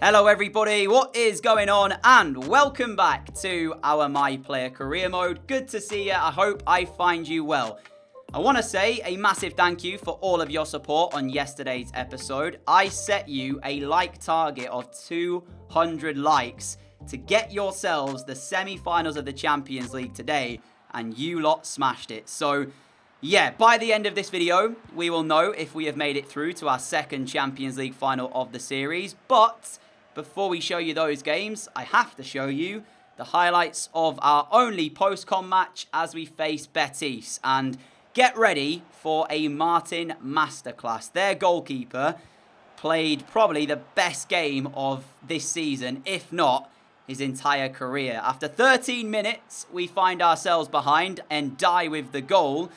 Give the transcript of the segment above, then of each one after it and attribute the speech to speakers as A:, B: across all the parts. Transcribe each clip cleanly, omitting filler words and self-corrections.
A: Hello everybody, what is going on? And welcome back to our My Player Career Mode. Good to see you, I hope I find you well. I want to say a massive thank you for all of your support on yesterday's episode. I set you a like target of 200 likes to get yourselves the semi-finals of the Champions League today, and you lot smashed it. So yeah, by the end of this video, we will know if we have made it through to our second Champions League final of the series. But before we show you those games, I have to show you the highlights of our only post-con match as we face Betis. And get ready for a Martin masterclass. Their goalkeeper played probably the best game of this season, if not his entire career. After 13 minutes, we find ourselves behind and die with the goal.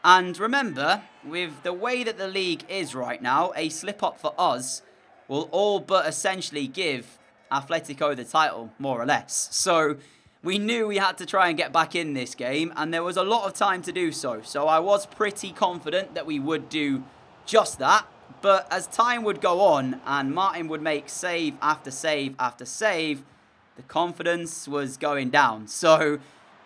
A: And remember, with the way that the league is right now, a slip-up for us will all but essentially give Atletico the title, more or less. So we knew we had to try and get back in this game, and there was a lot of time to do so. So I was pretty confident that we would do just that. But as time would go on and Martin would make save after save after save, the confidence was going down. So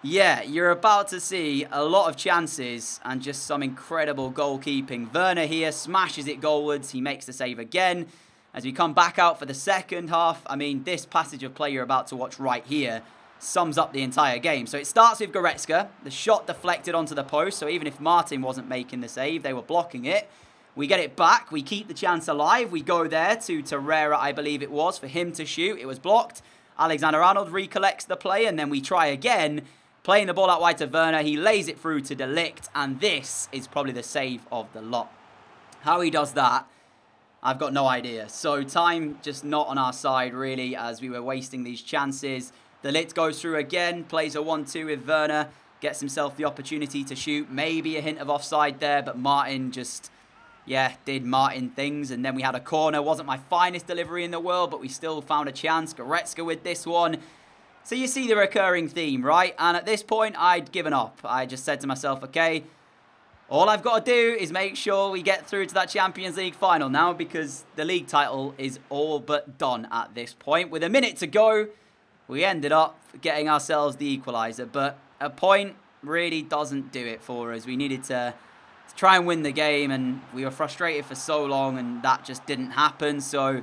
A: yeah, you're about to see a lot of chances and just some incredible goalkeeping. Werner here smashes it goalwards. He makes the save again. As we come back out for the second half, I mean, this passage of play you're about to watch right here sums up the entire game. So it starts with Goretzka. The shot deflected onto the post. So even if Martin wasn't making the save, they were blocking it. We get it back. We keep the chance alive. We go there to Torreira, I believe it was, for him to shoot. It was blocked. Alexander-Arnold recollects the play, and then we try again. Playing the ball out wide to Werner, he lays it through to De Ligt, and this is probably the save of the lot. How he does that, I've got no idea. So time just not on our side, really, as we were wasting these chances. De Ligt goes through again, plays a 1-2 with Werner, gets himself the opportunity to shoot. Maybe a hint of offside there, but Martin just, yeah, did Martin things. And then we had a corner. Wasn't my finest delivery in the world, but we still found a chance. Goretzka with this one. So you see the recurring theme, right? And at this point, I'd given up. I just said to myself, okay, all I've got to do is make sure we get through to that Champions League final now, because the league title is all but done at this point. With a minute to go, we ended up getting ourselves the equaliser. But a point really doesn't do it for us. We needed to try and win the game, and we were frustrated for so long, and that just didn't happen. So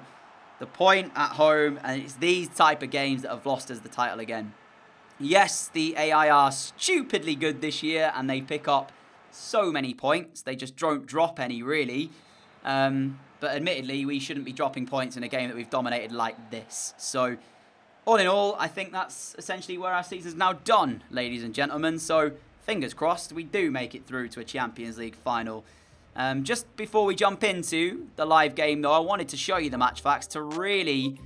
A: the point at home, and it's these type of games that have lost us the title again. Yes, the AI are stupidly good this year, and they pick up so many points. They just don't drop any, really. But admittedly, we shouldn't be dropping points in a game that we've dominated like this. So all in all, I think that's essentially where our season's now done, ladies and gentlemen. So fingers crossed, we do make it through to a Champions League final. Just before we jump into the live game, though, I wanted to show you the match facts to really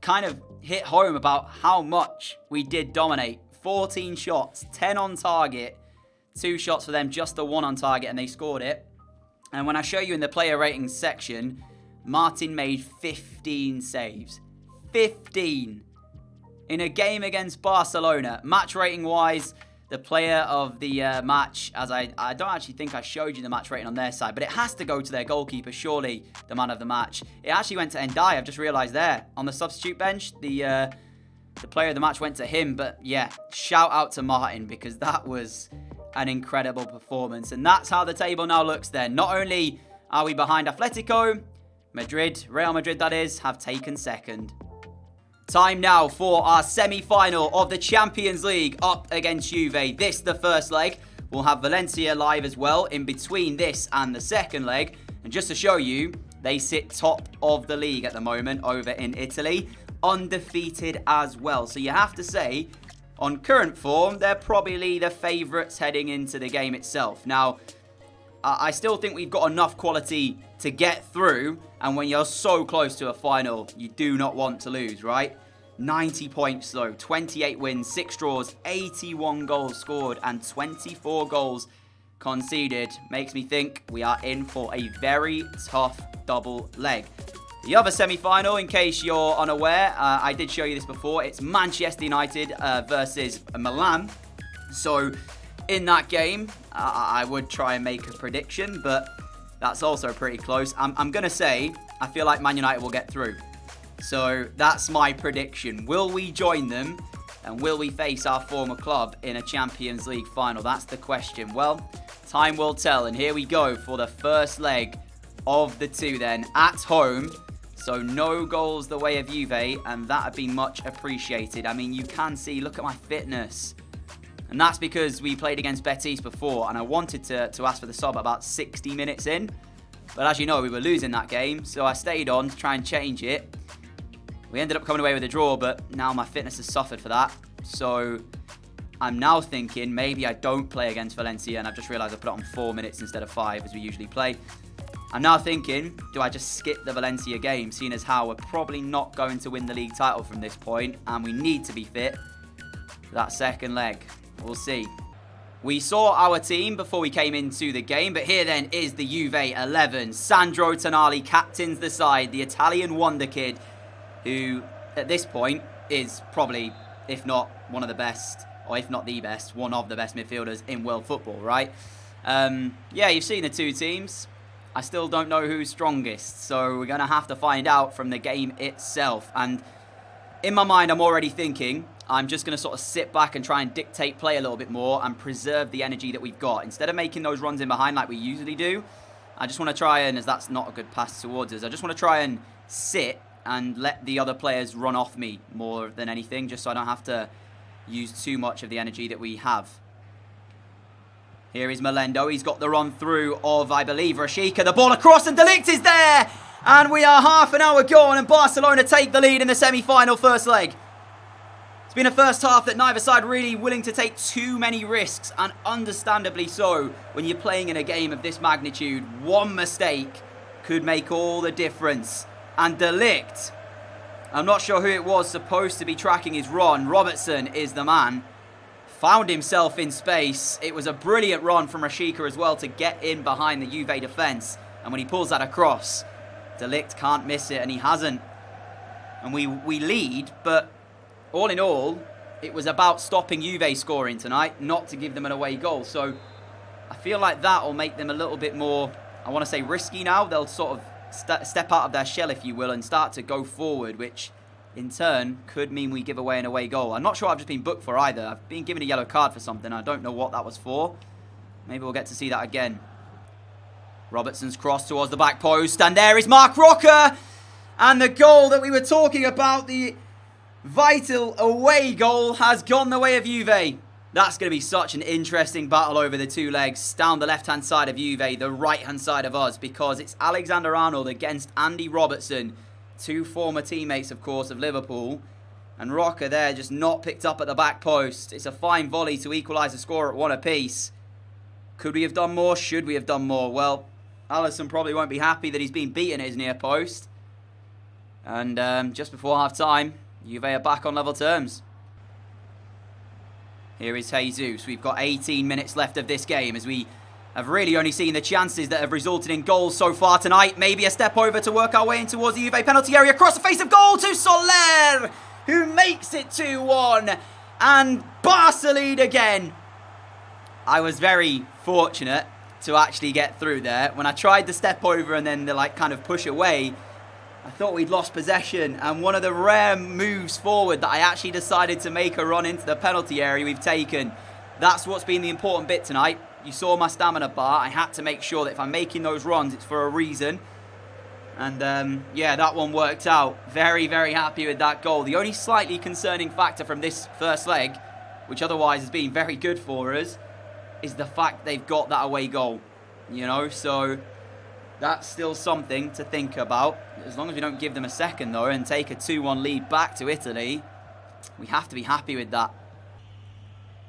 A: kind of hit home about how much we did dominate. 14 shots, 10 on target, 2 shots for them, just the 1 on target, and they scored it. And when I show you in the player ratings section, Martin made 15 saves. 15! In a game against Barcelona. Match rating wise, the player of the match, as I don't actually think I showed you the match rating on their side, but it has to go to their goalkeeper, surely, the man of the match. It actually went to Ndai, I've just realised there. On the substitute bench, the player of the match went to him, but yeah, shout out to Martin, because that was an incredible performance. And that's how the table now looks then. Not only are we behind Atletico, Madrid, Real Madrid that is, have taken second. Time now for our semi-final of the Champions League up against Juve. This, the first leg. We'll have Valencia live as well in between this and the second leg. And just to show you, they sit top of the league at the moment over in Italy. Undefeated as well. So you have to say, on current form, they're probably the favourites heading into the game itself. Now, I still think we've got enough quality to get through, and when you're so close to a final, you do not want to lose, right? 90 points though, 28 wins, 6 draws, 81 goals scored, and 24 goals conceded. Makes me think we are in for a very tough double leg. The other semi-final, in case you're unaware, I did show you this before, it's Manchester United versus Milan. So in that game, I would try and make a prediction, but that's also pretty close. I'm going to say I feel like Man United will get through. So that's my prediction. Will we join them? And will we face our former club in a Champions League final? That's the question. Well, time will tell. And here we go for the first leg of the two then. At home. So no goals the way of Juve. And that would be much appreciated. I mean, you can see, look at my fitness. And that's because we played against Betis before. And I wanted to ask for the sub about 60 minutes in. But as you know, we were losing that game. So I stayed on to try and change it. We ended up coming away with a draw, but now my fitness has suffered for that. So I'm now thinking maybe I don't play against Valencia, and I've just realised I put it on 4 minutes instead of 5 as we usually play. I'm now thinking, do I just skip the Valencia game, seeing as how we're probably not going to win the league title from this point, and we need to be fit for that second leg. We'll see. We saw our team before we came into the game, but here then is the Juve 11. Sandro Tonali captains the side, the Italian wonder kid, who at this point is probably, if not one of the best, or if not the best, one of the best midfielders in world football, right? Yeah, you've seen the two teams. I still don't know who's strongest, so we're going to have to find out from the game itself. And in my mind, I'm already thinking I'm just going to sort of sit back and try and dictate play a little bit more and preserve the energy that we've got. Instead of making those runs in behind like we usually do, I just want to try and, as that's not a good pass towards us, I just want to try and sit and let the other players run off me more than anything, just so I don't have to use too much of the energy that we have. Here is Melendo. He's got the run through of, I believe, Rashica. The ball across and De Ligt is there! And we are half an hour gone and Barcelona take the lead in the semi-final first leg. It's been a first half that neither side really willing to take too many risks, and understandably so when you're playing in a game of this magnitude. One mistake could make all the difference. And De Ligt, I'm not sure who it was supposed to be tracking his run. Robertson is the man. Found himself in space. It was a brilliant run from Rashica as well to get in behind the Juve defence. And when he pulls that across, De Ligt can't miss it, and he hasn't. And we lead, but all in all, it was about stopping Juve scoring tonight, not to give them an away goal. So I feel like that will make them a little bit more, I want to say, risky now. They'll sort of step out of their shell, if you will, and start to go forward, which in turn could mean we give away an away goal. I'm not sure I've just been booked for either. I've been given a yellow card for something. I don't know what that was for. Maybe we'll get to see that again. Robertson's cross towards the back post, and there is Marc Roca, and the goal that we were talking about, the vital away goal, has gone the way of Juve. That's going to be such an interesting battle over the two legs, down the left-hand side of Juve, the right-hand side of us, because it's Alexander-Arnold against Andy Robertson, two former teammates, of course, of Liverpool. And Roca there just not picked up at the back post. It's a fine volley to equalise the score at 1 apiece. Could we have done more? Should we have done more? Well, Alisson probably won't be happy that he's been beaten at his near post. And just before half-time, Juve are back on level terms. Here is Jesus. We've got 18 minutes left of this game as we have really only seen the chances that have resulted in goals so far tonight. Maybe a step over to work our way in towards the Juve penalty area. Across the face of goal to Soler, who makes it 2-1. And Barca lead again. I was very fortunate to actually get through there. When I tried the step over and then the kind of push away, I thought we'd lost possession, and one of the rare moves forward that I actually decided to make a run into the penalty area we've taken. That's what's been the important bit tonight. You saw my stamina bar. I had to make sure that if I'm making those runs, it's for a reason. And yeah, that one worked out. Very, very happy with that goal. The only slightly concerning factor from this first leg, which otherwise has been very good for us, is the fact they've got that away goal. You know, so that's still something to think about. As long as we don't give them a second, though, and take a 2-1 lead back to Italy, we have to be happy with that.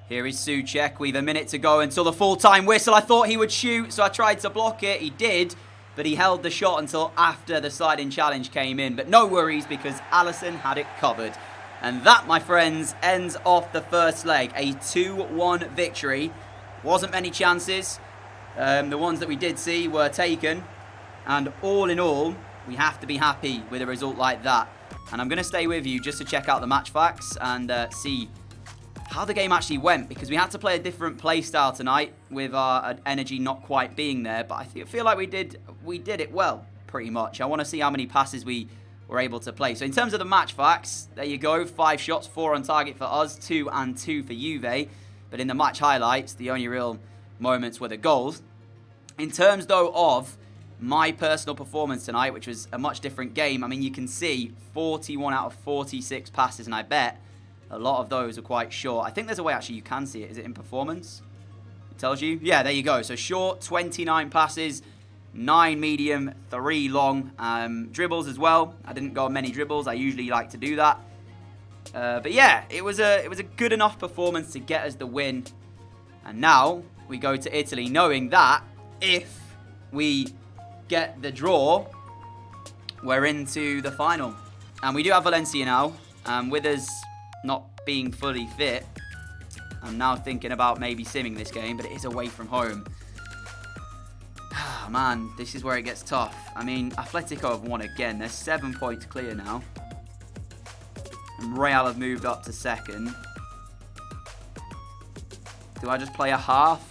A: Here is Souček. We've a minute to go until the full-time whistle. I thought he would shoot, so I tried to block it. He did, but he held the shot until after the sliding challenge came in. But no worries, because Alisson had it covered. And that, my friends, ends off the first leg. A 2-1 victory. Wasn't many chances. The ones that we did see were taken. And all in all, we have to be happy with a result like that. And I'm going to stay with you just to check out the match facts and see how the game actually went, because we had to play a different play style tonight with our energy not quite being there. But I feel like we did it well, pretty much. I want to see how many passes we were able to play. So in terms of the match facts, there you go. 5 shots, 4 on target for us, 2 and 2 for Juve. But in the match highlights, the only real moments were the goals. In terms, though, of my personal performance tonight, which was a much different game, I mean, you can see 41 out of 46 passes, and I bet a lot of those are quite short. I think there's a way, actually, you can see it. Is it in performance? It tells you. Yeah, there you go. So short, 29 passes, 9 medium, 3 long. Dribbles as well. I didn't go on many dribbles. I usually like to do that. But yeah, it was a good enough performance to get us the win. And now we go to Italy knowing that if we get the draw, we're into the final. And we do have Valencia now. With us not being fully fit, I'm now thinking about maybe simming this game, but it is away from home. Man, this is where it gets tough. I mean, Atletico have won again. They're 7 points clear now. And Real have moved up to second. Do I just play a half?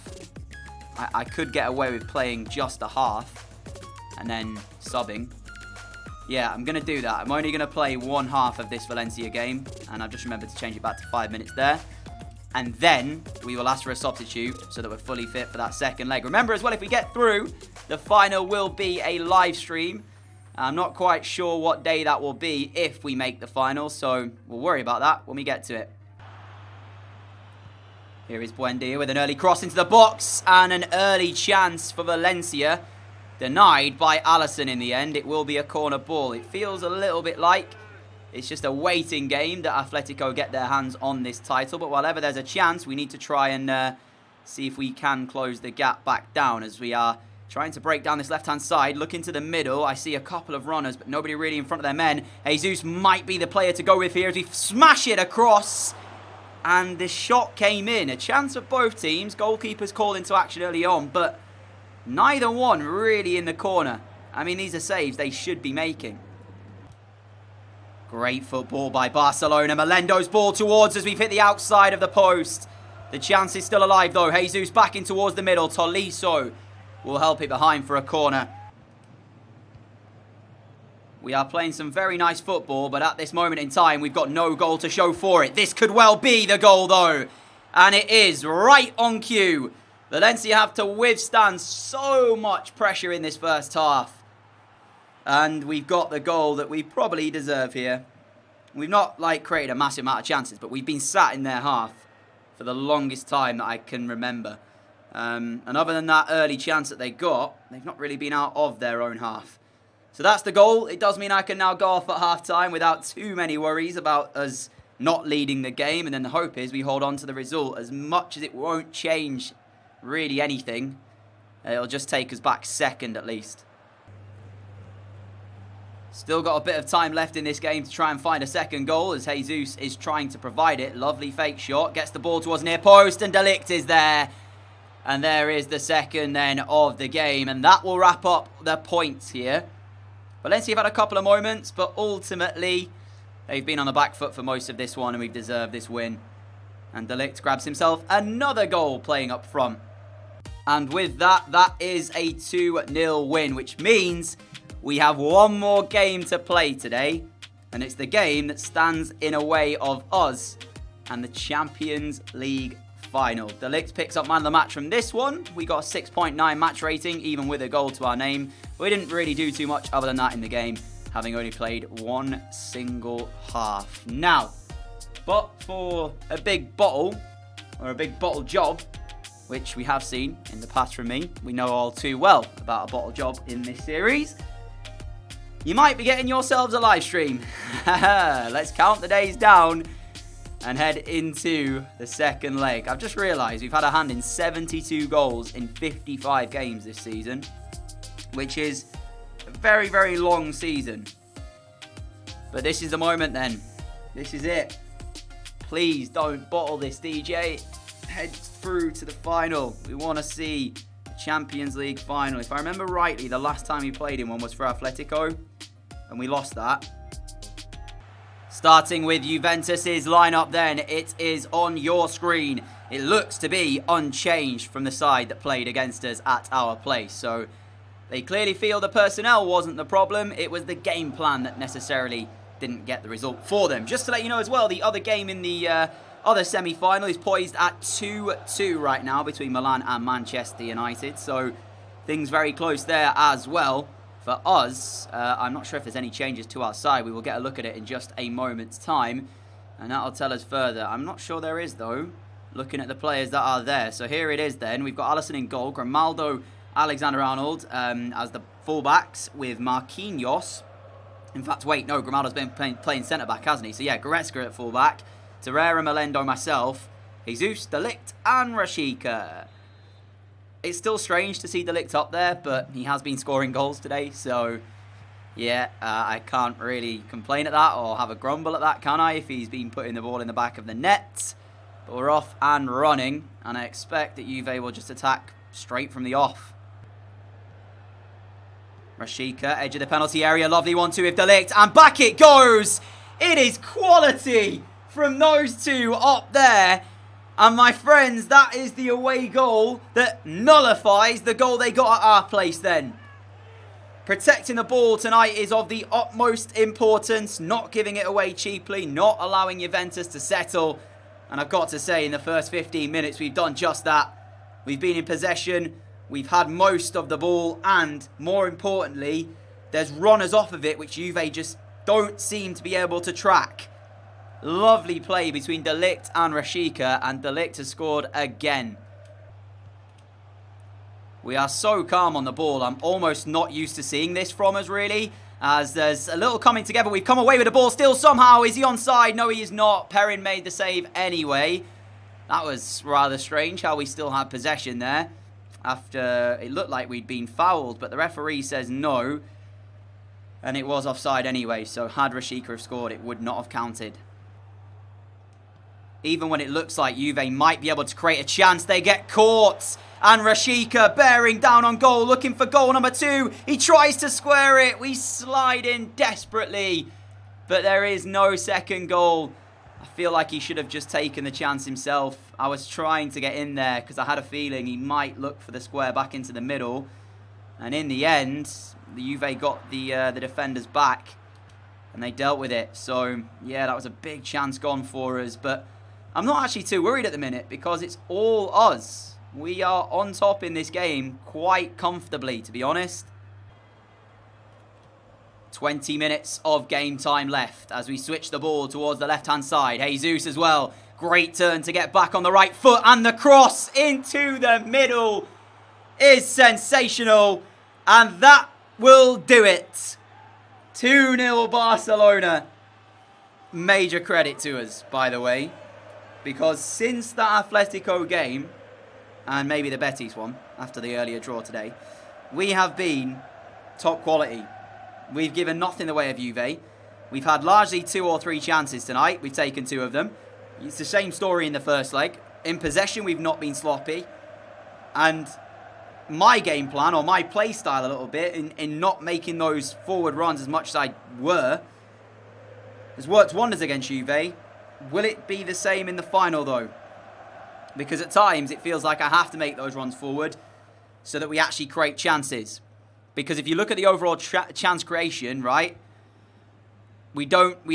A: I could get away with playing just a half and then subbing. Yeah, I'm going to do that. I'm only going to play one half of this Valencia game, and I've just remembered to change it back to 5 minutes there. And then we will ask for a substitute so that we're fully fit for that second leg. Remember as well, if we get through, the final will be a live stream. I'm not quite sure what day that will be if we make the final, so we'll worry about that when we get to it. Here is Buendia with an early cross into the box and an early chance for Valencia. Denied by Alisson in the end. It will be a corner ball. It feels a little bit like it's just a waiting game that Atletico get their hands on this title. But whenever there's a chance, we need to try and see if we can close the gap back down as we are trying to break down this left-hand side. Look into the middle. I see a couple of runners, but nobody really in front of their men. Jesus might be the player to go with here as we smash it across. And the shot came in. A chance for both teams. Goalkeepers called into action early on, but neither one really in the corner. I mean, these are saves they should be making. Great football by Barcelona. Melendo's ball towards as we've hit the outside of the post. The chance is still alive though. Jesus back in towards the middle. Tolisso will help it behind for a corner. We are playing some very nice football, but at this moment in time, we've got no goal to show for it. This could well be the goal though. And it is right on cue. Valencia have to withstand so much pressure in this first half. And we've got the goal that we probably deserve here. We've not created a massive amount of chances, but we've been sat in their half for the longest time that I can remember. And other than that early chance that they got, they've not really been out of their own half. So that's the goal. It does mean I can now go off at half-time without too many worries about us not leading the game. And then the hope is we hold on to the result. As much as it won't change really anything, it'll just take us back second at least. Still got a bit of time left in this game to try and find a second goal as Jesus is trying to provide it. Lovely fake shot. Gets the ball towards near post and De Ligt is there. And there is the second then of the game. And that will wrap up the points here. Valencia have had a couple of moments, but ultimately they've been on the back foot for most of this one and we've deserved this win. And De Ligt grabs himself another goal playing up front. And with that, that is a 2-0 win, which means we have one more game to play today. And it's the game that stands in a way of us and the Champions League final. De Ligt picks up man of the match from this one. We got a 6.9 match rating, even with a goal to our name. We didn't really do too much other than that in the game, having only played one single half. Now, but for a big bottle, or a big bottle job, which we have seen in the past from me, we know all too well about a bottle job in this series, you might be getting yourselves a live stream. Let's count the days down and head into the second leg. I've just realised we've had a hand in 72 goals in 55 games this season, which is a very, very long season. But this is the moment then. This is it. Please don't bottle this, DJ. Head through to the final. We want to see the Champions League final. If I remember rightly, the last time we played in one was for Atletico, and we lost that. Starting with Juventus's lineup then, it is on your screen. It looks to be unchanged from the side that played against us at our place. So They clearly feel the personnel wasn't the problem. It was the game plan that necessarily didn't get the result for them. Just to let you know as well, the other game in the other semi-final is poised at 2-2 right now between Milan and Manchester United. So things very close there as well. For us, I'm not sure if there's any changes to our side. We will get a look at it in just a moment's time, and that'll tell us further. I'm not sure there is, though, looking at the players that are there. So here it is then. We've got Alisson in goal, Grimaldo, Alexander-Arnold as the fullbacks with Marquinhos. In fact, wait, no, Grimaldo's been playing centre-back, hasn't he? So yeah, Goretzka at fullback, Torreira, Melendo, myself, Jesus, De Ligt, and Rashica. It's still strange to see De Ligt up there, but he has been scoring goals today, so yeah, I can't really complain at that or have a grumble at that, can I, if he's been putting the ball in the back of the net. But we're off and running, and I expect that Juve will just attack straight from the off. Rashica, edge of the penalty area, lovely 1-2 with De Ligt, and back it goes! It is quality from those two up there. And my friends, that is the away goal that nullifies the goal they got at our place then. Protecting the ball tonight is of the utmost importance. Not giving it away cheaply. Not allowing Juventus to settle. And I've got to say, in the first 15 minutes, we've done just that. We've been in possession. We've had most of the ball. And more importantly, there's runners off of it, which Juve just don't seem to be able to track. Lovely play between De Ligt and Rashica, and De Ligt has scored again. We are so calm on the ball. I'm almost not used to seeing this from us, really, as there's a little coming together. We've come away with the ball still somehow. Is he onside? No, he is not. Perrin made the save anyway. That was rather strange how we still had possession there after it looked like we'd been fouled, but the referee says no, and it was offside anyway, so had Rashica have scored, it would not have counted. Even when it looks like Juve might be able to create a chance, they get caught. And Rashica bearing down on goal, looking for goal number 2. He tries to square it. We slide in desperately. But there is no second goal. I feel like he should have just taken the chance himself. I was trying to get in there because I had a feeling he might look for the square back into the middle. And in the end, the Juve got the defenders back. And they dealt with it. So, yeah, that was a big chance gone for us. But I'm not actually too worried at the minute because it's all us. We are on top in this game quite comfortably, to be honest. 20 minutes of game time left as we switch the ball towards the left-hand side. Jesus as well. Great turn to get back on the right foot, and the cross into the middle is sensational. And that will do it. 2-0 Barcelona. Major credit to us, by the way. Because since that Atletico game, and maybe the Betis one, after the earlier draw today, we have been top quality. We've given nothing away of Juve. We've had largely 2 or 3 chances tonight. We've taken 2 of them. It's the same story in the first leg. In possession, we've not been sloppy. And my game plan, or my play style a little bit, in not making those forward runs as much as I were, has worked wonders against Juve. Will it be the same in the final, though? Because at times, it feels like I have to make those runs forward so that we actually create chances. Because if you look at the overall chance creation, right, we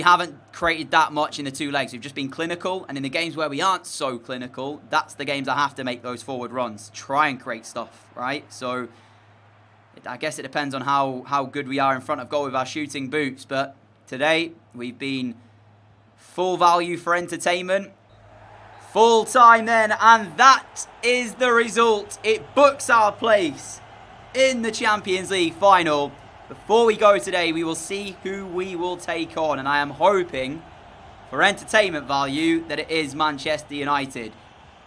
A: haven't created that much in the 2 legs. We've just been clinical, and in the games where we aren't so clinical, that's the games I have to make those forward runs. Try and create stuff, right? So, I guess it depends on how good we are in front of goal with our shooting boots. But today, we've been full value for entertainment. Full time then, and that is the result. It books our place in the Champions League final. Before we go today, we will see who we will take on, and I am hoping, for entertainment value, that it is Manchester United.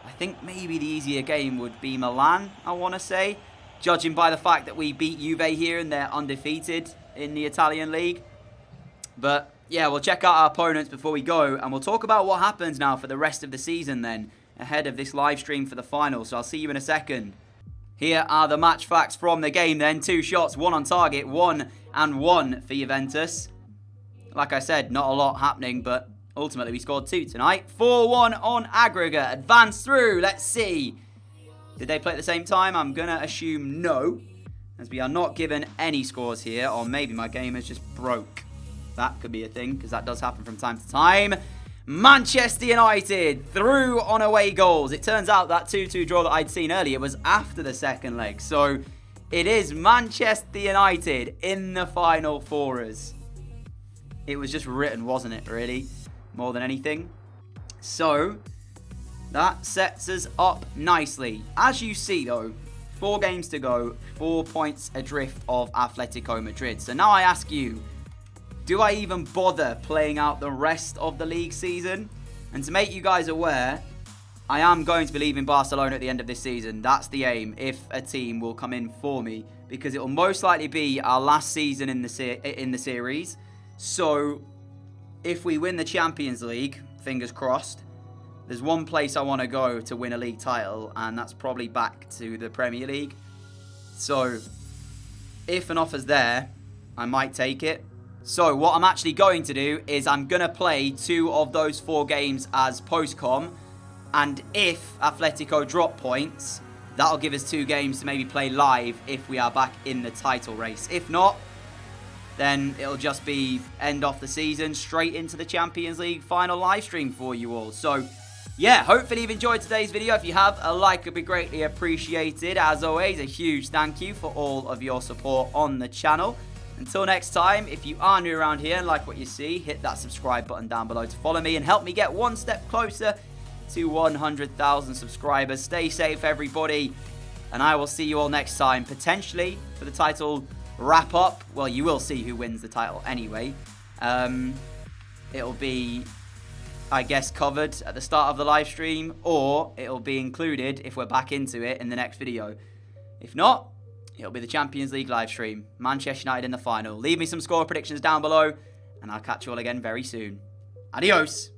A: I think maybe the easier game would be Milan, I want to say, judging by the fact that we beat Juve here and they're undefeated in the Italian league. But yeah, we'll check out our opponents before we go, and we'll talk about what happens now for the rest of the season then, ahead of this live stream for the final. So I'll see you in a second. Here are the match facts from the game then. 2 shots, 1 on target, 1 and 1 for Juventus. Like I said, not a lot happening, but ultimately we scored 2 tonight. 4-1 on aggregate. Advance through, let's see. Did they play at the same time? I'm going to assume no. as we are not given any scores here. Or maybe my game is just broke. That could be a thing, because that does happen from time to time. Manchester United through on away goals. It turns out that 2-2 draw that I'd seen earlier was after the second leg. So it is Manchester United in the final for us. It was just written, wasn't it, really? More than anything. So that sets us up nicely. As you see, though, 4 games to go, 4 points adrift of Atletico Madrid. So now I ask you, do I even bother playing out the rest of the league season? And to make you guys aware, I am going to be leaving Barcelona at the end of this season. That's the aim, if a team will come in for me, because it will most likely be our last season in the series. So if we win the Champions League, fingers crossed, there's one place I want to go to win a league title, and that's probably back to the Premier League. So if an offer's there, I might take it. So what I'm actually going to do is I'm going to play 2 of those 4 games as post-com. And if Atletico drop points, that'll give us 2 games to maybe play live if we are back in the title race. If not, then it'll just be end off the season, straight into the Champions League final live stream for you all. So yeah, hopefully you've enjoyed today's video. If you have, a like would be greatly appreciated. As always, a huge thank you for all of your support on the channel. Until next time, if you are new around here and like what you see, hit that subscribe button down below to follow me and help me get one step closer to 100,000 subscribers. Stay safe, everybody, and I will see you all next time, potentially for the title wrap up. Well, you will see who wins the title anyway. It'll be, I guess, covered at the start of the live stream, or it'll be included if we're back into it in the next video. If not, it'll be the Champions League live stream. Manchester United in the final. Leave me some score predictions down below, and I'll catch you all again very soon. Adios.